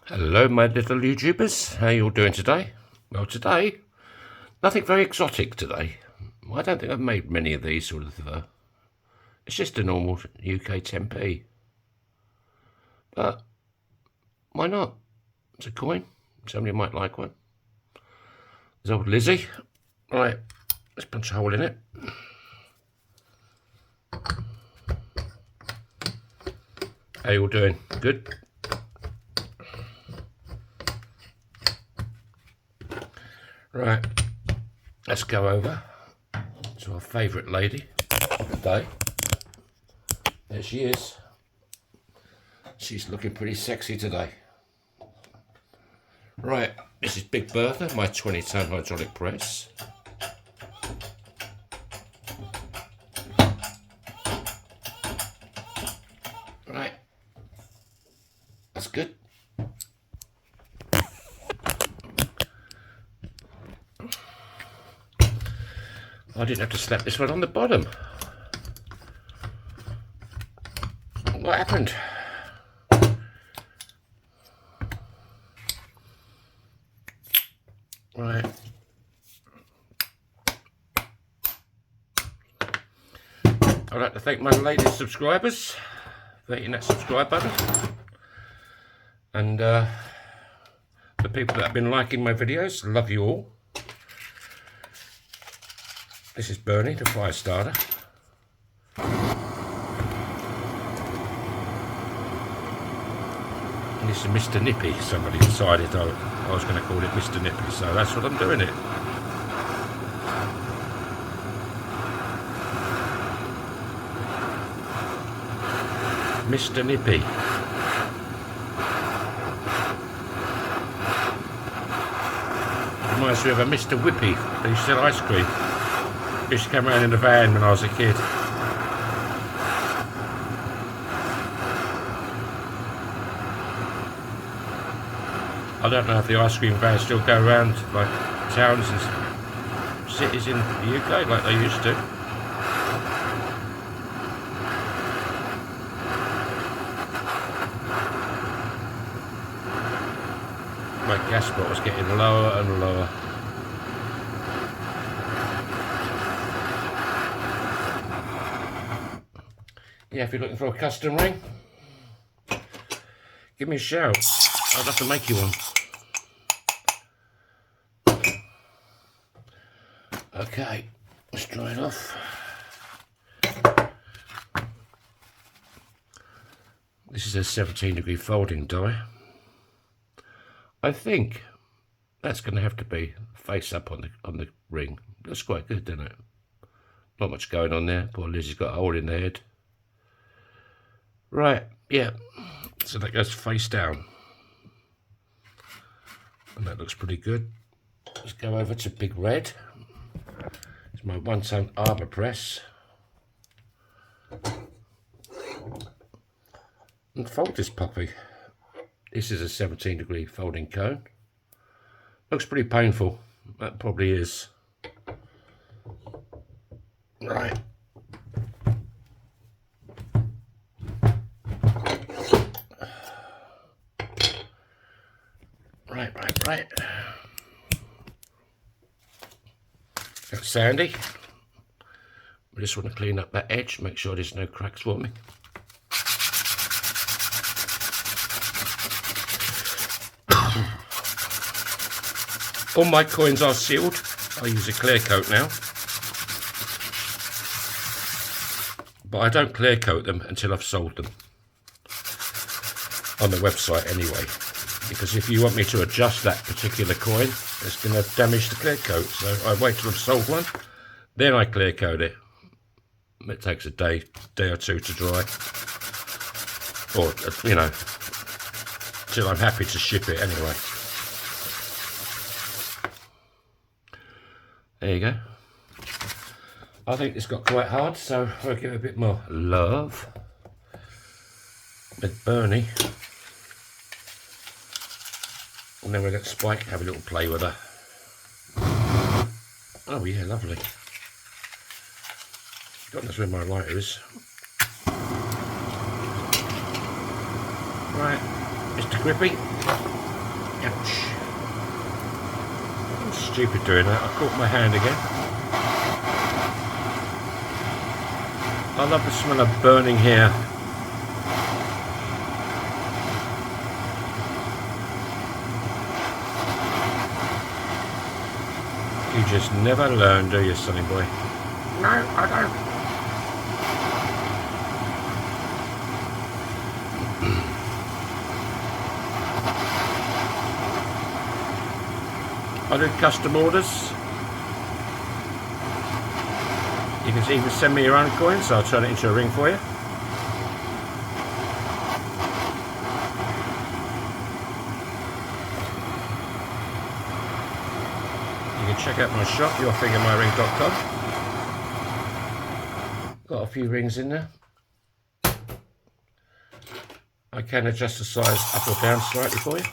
Hello my little YouTubers, how you all doing today? Well today, nothing very exotic today. I don't think I've made many of these sort of, it's just a normal UK 10p. But, why not? It's a coin, somebody might like one. There's old Lizzie. Right, let's punch a hole in it. How you all doing? Good? Right, let's go over to our favourite lady of the day. There she is. She's looking pretty sexy today. Right, this is Big Bertha, my 20-ton hydraulic press. Right, that's good. I didn't have to slap this one on the bottom. What happened? Right. I'd like to thank my latest subscribers for hitting that subscribe button. And the people that have been liking my videos, love you all. This is Bernie, the fire starter. And this is Mr. Nippy. Somebody decided I was going to call it Mr. Nippy, so that's what I'm doing it. Mr. Nippy. Reminds me of a Mr. Whippy who used to sell ice cream. He used to come around in the van when I was a kid. I don't know if the ice cream vans still go around like towns and cities in the UK like they used to. My gas bottle's getting lower and lower. Yeah, if you're looking for a custom ring, give me a shout. I'd love to make you one. Okay, let's dry it off. This is a 17-degree folding die. I think that's going to have to be face up on the ring. That's quite good, isn't it? Not much going on there. Poor Lizzie's got a hole in the head. Right, yeah. So that goes face down. And that looks pretty good. Let's go over to Big Red. It's my 1-ton armour press. And fold this puppy. This is a 17-degree folding cone. Looks pretty painful. That probably is. Right. Right. That's sandy. I just want to clean up that edge, make sure there's no cracks for me. All my coins are sealed. I use a clear coat now. But I don't clear coat them until I've sold them. On the website anyway. Because if you want me to adjust that particular coin, it's going to damage the clear coat. So I wait till I've sold one, then I clear coat it. It takes a day or two to dry. Or, you know, till I'm happy to ship it anyway. There you go. I think it's got quite hard, so I'll give it a bit more love. With Bernie. And then we'll get Spike, have a little play with her. Oh yeah, lovely. God knows where my lighter is. Right, Mr. Grippy. Ouch. I'm stupid doing that. I caught my hand again. I love the smell of burning hair. You just never learn, do you, sonny boy? No, I don't. I do custom orders. You can even send me your own coins, I'll turn it into a ring for you. You can check out my shop, yourfiguremyring.com. Got a few rings in there. I can adjust the size up or down slightly for you.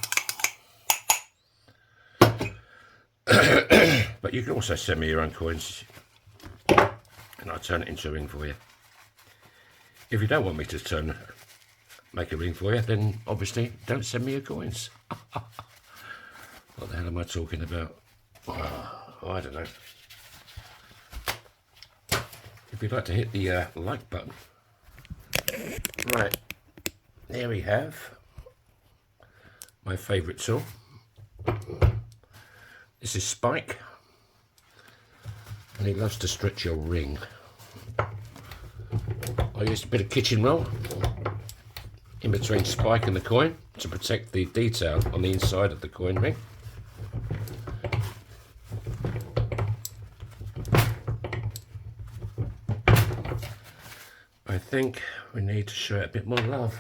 But you can also send me your own coins and I'll turn it into a ring for you. If you don't want me to make a ring for you, then obviously don't send me your coins. What the hell am I talking about? Oh, I don't know. If you'd like to hit the like button. Right, there we have my favourite tool. This is Spike, and he loves to stretch your ring. I used a bit of kitchen roll in between Spike and the coin to protect the detail on the inside of the coin ring. I think we need to show it a bit more love.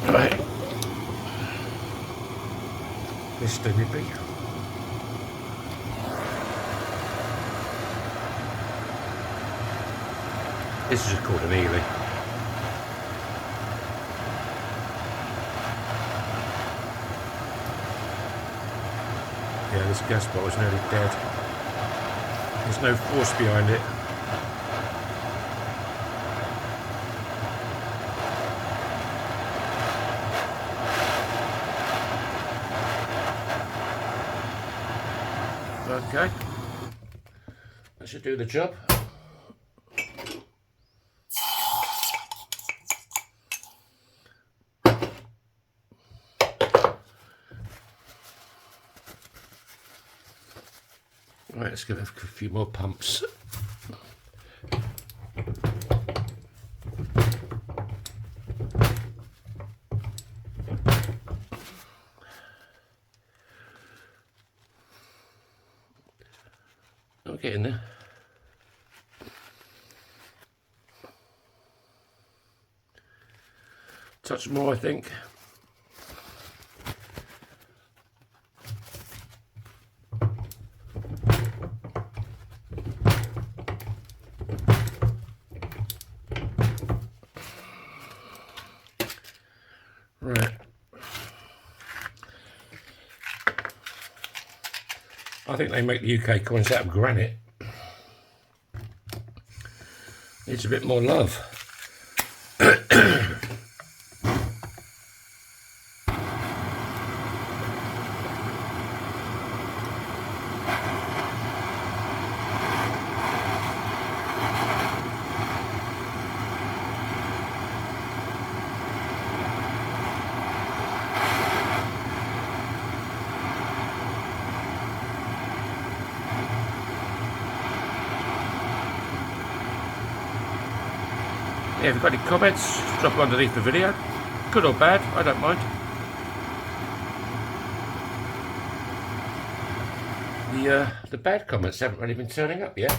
Right, Mr. Nippy. This is called an annealing. Yeah, this gas bottle is nearly dead. There's no force behind it. Okay, that should do the job. Right, let's give it a few more pumps. I'm getting there. Touch more, I think. Right. I think they make the UK coins out of granite. Needs a bit more love. Yeah, if you've got any comments, drop underneath the video. Good or bad, I don't mind. The bad comments haven't really been turning up yet.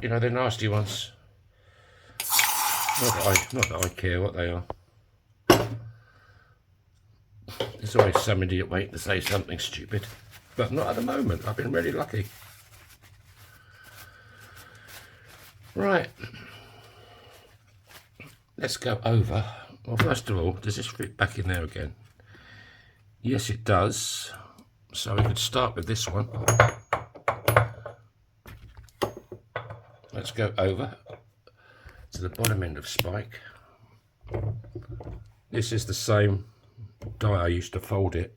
You know, the nasty ones. Not that I care what they are. There's always some idiot waiting to say something stupid. But not at the moment, I've been really lucky. Right. Let's go over Well, first of all, does this fit back in there again? Yes, it does. So we could start with this one. Let's go over to the bottom end of spike. This is the same die I used to fold it.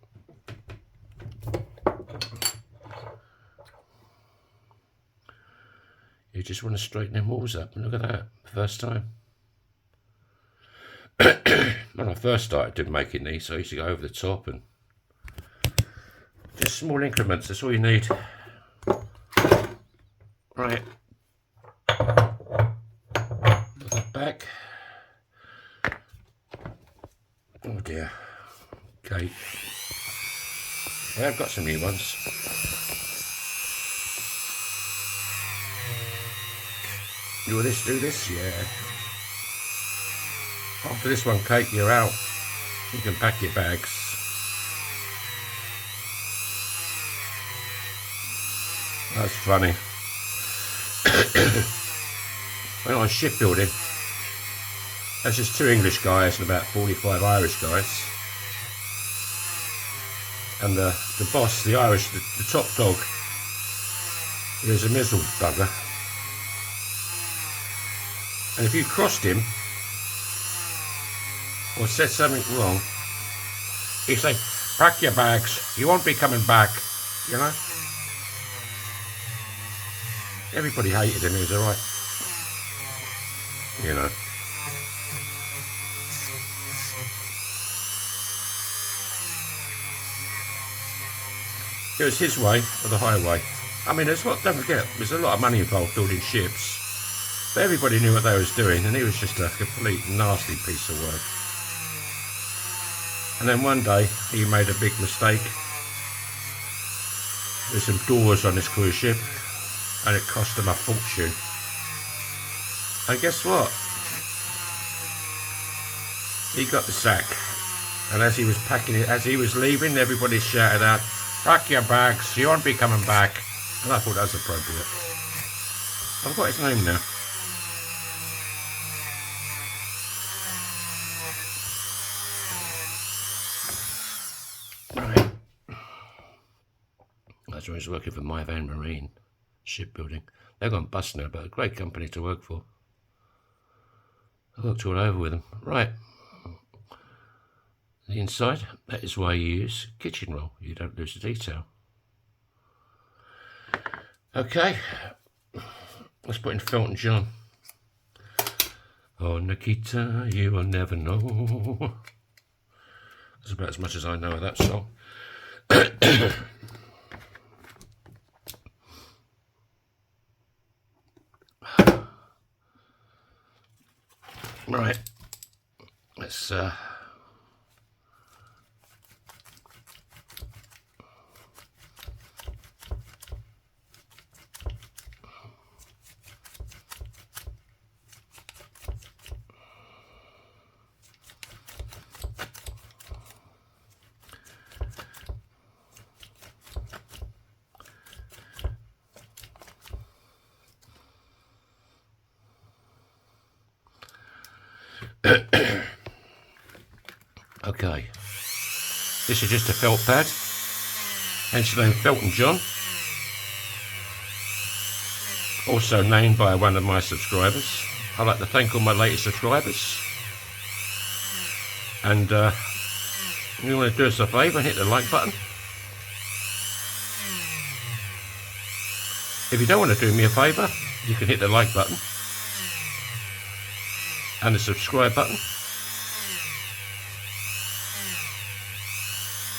You just want to straighten them walls up, and look at that, first time. When I first started doing making these, I used to go over the top and just small increments, that's all you need. Right, put that back. Oh dear. Okay, I have got some new ones. Do this, yeah. After this one, Kate, you're out. You can pack your bags. That's funny. When I was shipbuilding, there's just 2 English guys and about 45 Irish guys. And the boss, the Irish, the top dog, he was a miserable bugger. And if you crossed him or said something wrong, he'd say, pack your bags, you won't be coming back, you know. Everybody hated him, he was alright, you know. It was his way or the highway. I mean, don't forget, there's a lot of money involved building ships. But everybody knew what they was doing, and he was just a complete nasty piece of work. And then one day, he made a big mistake. There's some doors on this cruise ship, and it cost him a fortune. And guess what? He got the sack. And as he was packing it, as he was leaving, everybody shouted out, pack your bags, you won't be coming back. And I thought that was appropriate. I've got his name now. Right. That's when he was working for My Van Marine Shipbuilding. They've gone bust now, but a great company to work for. I worked all over with them. Right. The inside, that is why you use kitchen roll. You don't lose the detail. Okay. Let's put in Felton John. Oh, Nikita, you will never know. That's about as much as I know of that song. Right. Let's okay, this is just a felt pad, hence the name Felton John, also named by one of my subscribers. I'd like to thank all my latest subscribers, and you want to do us a favour, hit the like button. If you don't want to do me a favour, you can hit the like button and the subscribe button.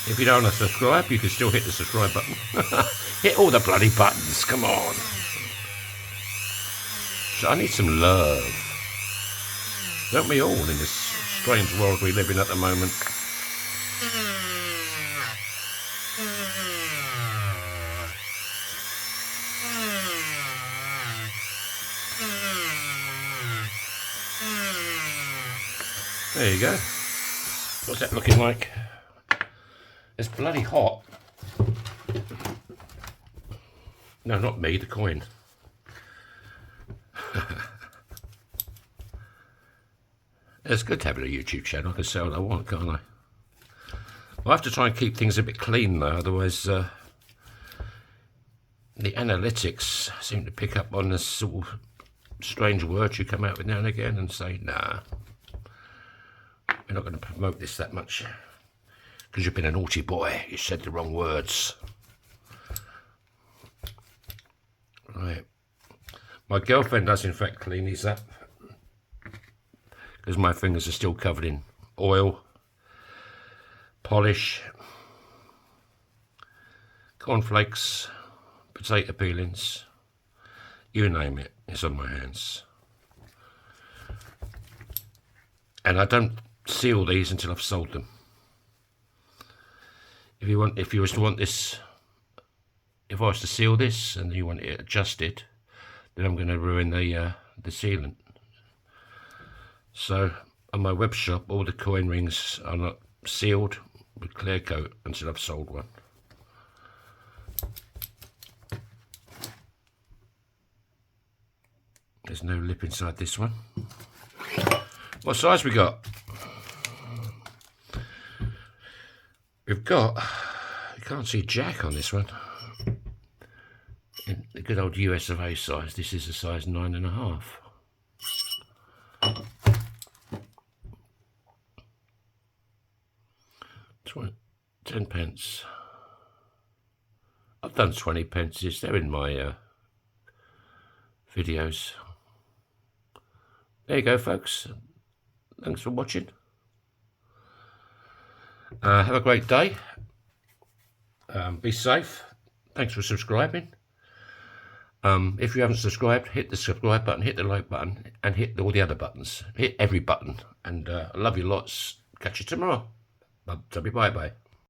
If you don't want to subscribe, you can still hit the subscribe button. Hit all the bloody buttons, come on. So I need some love. Don't we all in this strange world we live in at the moment? There you go. What's that looking like? It's bloody hot. No, not me, the coin. It's good having a YouTube channel. I can say what I want, can't I? I have to try and keep things a bit clean though, otherwise the analytics seem to pick up on this sort of strange words you come out with now and again and say, nah, we're not going to promote this that much because you've been a naughty boy, you said the wrong words. Right. My girlfriend does in fact clean these up because my fingers are still covered in oil, polish, cornflakes, potato peelings, you name it, it's on my hands. And I don't seal these until I've sold them. If you was to want this, if I was to seal this and you want it adjusted, then I'm going to ruin the sealant. So on my web shop, all the coin rings are not sealed with clear coat until I've sold one. There's no lip inside this one. What size we got? We've got, you can't see Jack on this one. In the good old US of A size, this is a size 9.5. 10 pence. I've done 20 pences, they're in my videos. There you go, folks. Thanks for watching. Have a great day. Be safe. Thanks for subscribing. If you haven't subscribed, hit the subscribe button, hit the like button, and hit all the other buttons. Hit every button. And I love you lots. Catch you tomorrow. Bye-bye.